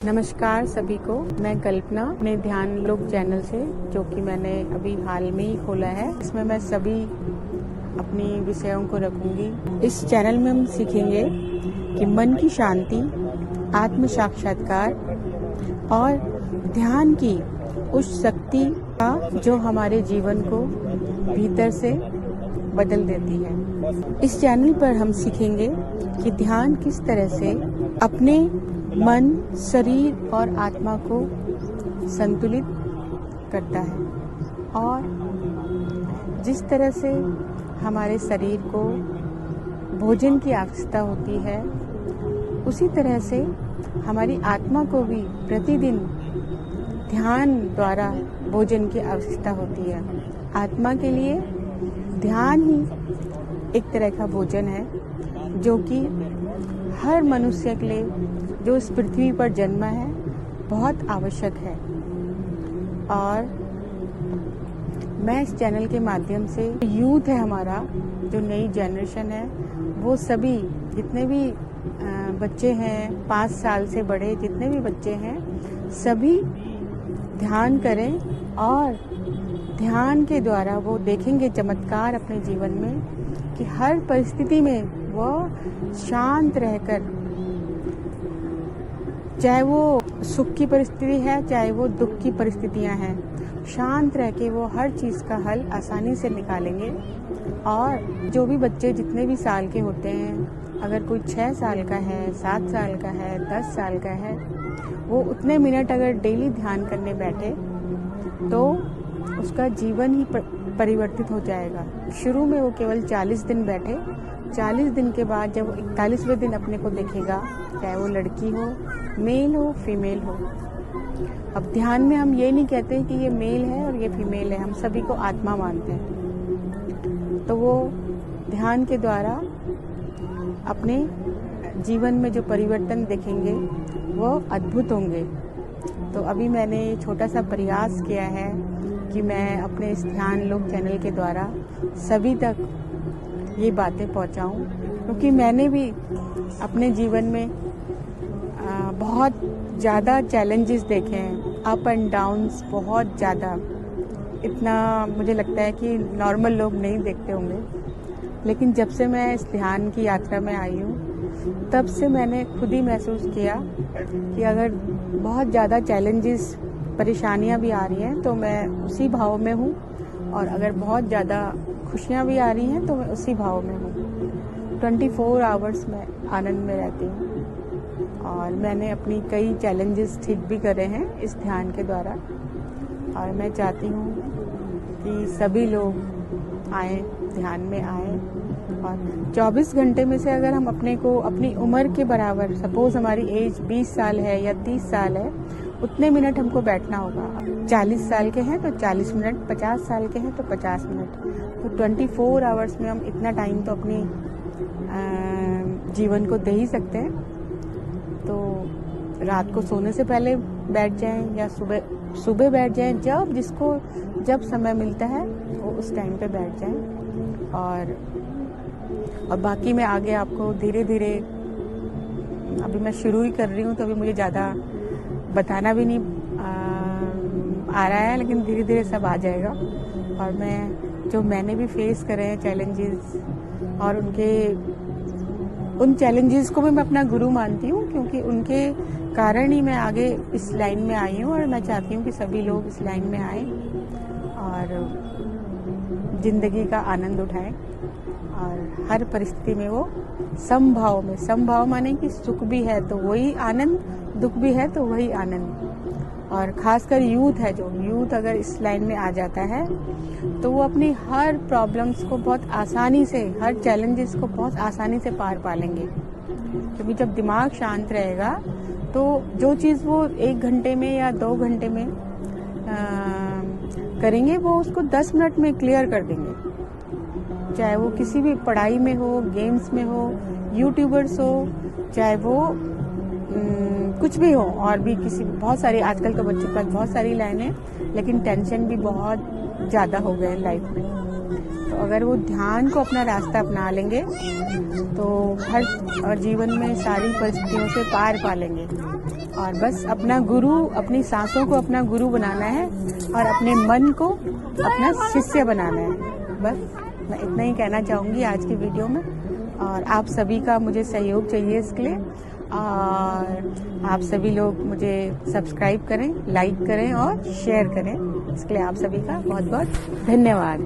नमस्कार सभी को। मैं कल्पना अपने ध्यान योग चैनल से, जो कि मैंने अभी हाल में ही खोला है, इसमें मैं सभी अपनी विषयों को रखूंगी। इस चैनल में हम सीखेंगे कि मन की शांति, आत्म साक्षात्कार और ध्यान की उस शक्ति का जो हमारे जीवन को भीतर से बदल देती है। इस चैनल पर हम सीखेंगे कि ध्यान किस तरह से अपने मन, शरीर और आत्मा को संतुलित करता है और जिस तरह से हमारे शरीर को भोजन की आवश्यकता होती है, उसी तरह से हमारी आत्मा को भी प्रतिदिन ध्यान द्वारा भोजन की आवश्यकता होती है। आत्मा के लिए ध्यान ही एक तरह का भोजन है, जो कि हर मनुष्य के लिए जो इस पृथ्वी पर जन्मा है बहुत आवश्यक है। और मैं इस चैनल के माध्यम से यूथ है, हमारा जो नई जनरेशन है, वो सभी जितने भी बच्चे हैं, 5 साल से बड़े जितने भी बच्चे हैं, सभी ध्यान करें और ध्यान के द्वारा वो देखेंगे चमत्कार अपने जीवन में कि हर परिस्थिति में वो शांत रहकर, चाहे वो सुख की परिस्थिति है, चाहे वो दुख की परिस्थितियां हैं, शांत रह के वो हर चीज़ का हल आसानी से निकालेंगे। और जो भी बच्चे जितने भी साल के होते हैं, अगर कोई 6 साल का है, 7 साल का है, 10 साल का है, वो उतने मिनट अगर डेली ध्यान करने बैठे तो उसका जीवन ही परिवर्तित हो जाएगा। शुरू में वो केवल 40 दिन बैठे, 40 दिन के बाद जब वो 41वें दिन अपने को देखेगा, चाहे वो लड़की हो, मेल हो, फीमेल हो। अब ध्यान में हम ये नहीं कहते कि ये मेल है और ये फीमेल है, हम सभी को आत्मा मानते हैं। तो वो ध्यान के द्वारा अपने जीवन में जो परिवर्तन देखेंगे वो अद्भुत होंगे। तो अभी मैंने छोटा सा प्रयास किया है कि मैं अपने इस ध्यान लोक चैनल के द्वारा सभी तक ये बातें पहुंचाऊं, क्योंकि मैंने भी अपने जीवन में बहुत ज़्यादा चैलेंजेस देखे हैं, अप एंड डाउन्स बहुत ज़्यादा। इतना मुझे लगता है कि नॉर्मल लोग नहीं देखते होंगे, लेकिन जब से मैं इस ध्यान की यात्रा में आई हूँ, तब से मैंने खुद ही महसूस किया कि अगर बहुत ज़्यादा चैलेंजेस, परेशानियाँ भी आ रही हैं तो मैं उसी भाव में हूँ, और अगर बहुत ज़्यादा खुशियाँ भी आ रही हैं तो मैं उसी भाव में हूँ। 24 आवर्स में आनंद में रहती हूँ। और मैंने अपनी कई चैलेंजेस ठीक भी करे हैं इस ध्यान के द्वारा, और मैं चाहती हूँ कि सभी लोग आएँ, ध्यान में आएँ। और 24 घंटे में से अगर हम अपने को अपनी उम्र के बराबर, सपोज हमारी एज 20 साल है या 30 साल है, उतने मिनट हमको बैठना होगा। 40 साल के हैं तो 40 मिनट, 50 साल के हैं तो 50 मिनट। तो 24 आवर्स में हम इतना टाइम तो अपनी जीवन को दे ही सकते हैं। तो रात को सोने से पहले बैठ जाएं या सुबह बैठ जाएं, जब समय मिलता है वो उस टाइम पे बैठ जाएं। और बाकी मैं आगे आपको धीरे धीरे, अभी मैं शुरू ही कर रही हूँ तो अभी मुझे ज़्यादा बताना भी नहीं आ रहा है, लेकिन धीरे धीरे सब आ जाएगा। और मैंने भी फेस करे हैं चैलेंजेस, और उन चैलेंजेस को भी मैं अपना गुरु मानती हूँ, क्योंकि उनके कारण ही मैं आगे इस लाइन में आई हूँ। और मैं चाहती हूँ कि सभी लोग इस लाइन में आएँ और जिंदगी का आनंद उठाएं, और हर परिस्थिति में वो समभाव माने कि सुख भी है तो वही आनंद, दुख भी है तो वही आनंद। और खासकर यूथ अगर इस लाइन में आ जाता है तो वो अपनी हर प्रॉब्लम्स को बहुत आसानी से, हर चैलेंजेस को बहुत आसानी से पार पा लेंगे। क्योंकि जब दिमाग शांत रहेगा तो जो चीज़ वो 1 घंटे में या 2 घंटे में करेंगे, वो उसको 10 मिनट में क्लियर कर देंगे। चाहे वो किसी भी पढ़ाई में हो, गेम्स में हो, यूट्यूबर्स हो, चाहे वो कुछ भी हो, और भी बहुत सारी, आजकल तो बच्चों के पास बहुत सारी लाइनें, लेकिन टेंशन भी बहुत ज़्यादा हो गए लाइफ में। तो अगर वो ध्यान को अपना रास्ता अपना लेंगे तो हर जीवन में सारी परिस्थितियों से पार पा लेंगे। और बस अपना गुरु, अपनी सांसों को अपना गुरु बनाना है और अपने मन को अपना शिष्य बनाना है। बस मैं इतना ही कहना चाहूँगी आज की वीडियो में। और आप सभी का मुझे सहयोग चाहिए इसके लिए, और आप सभी लोग मुझे सब्सक्राइब करें, लाइक करें और शेयर करें। इसके लिए आप सभी का बहुत बहुत धन्यवाद।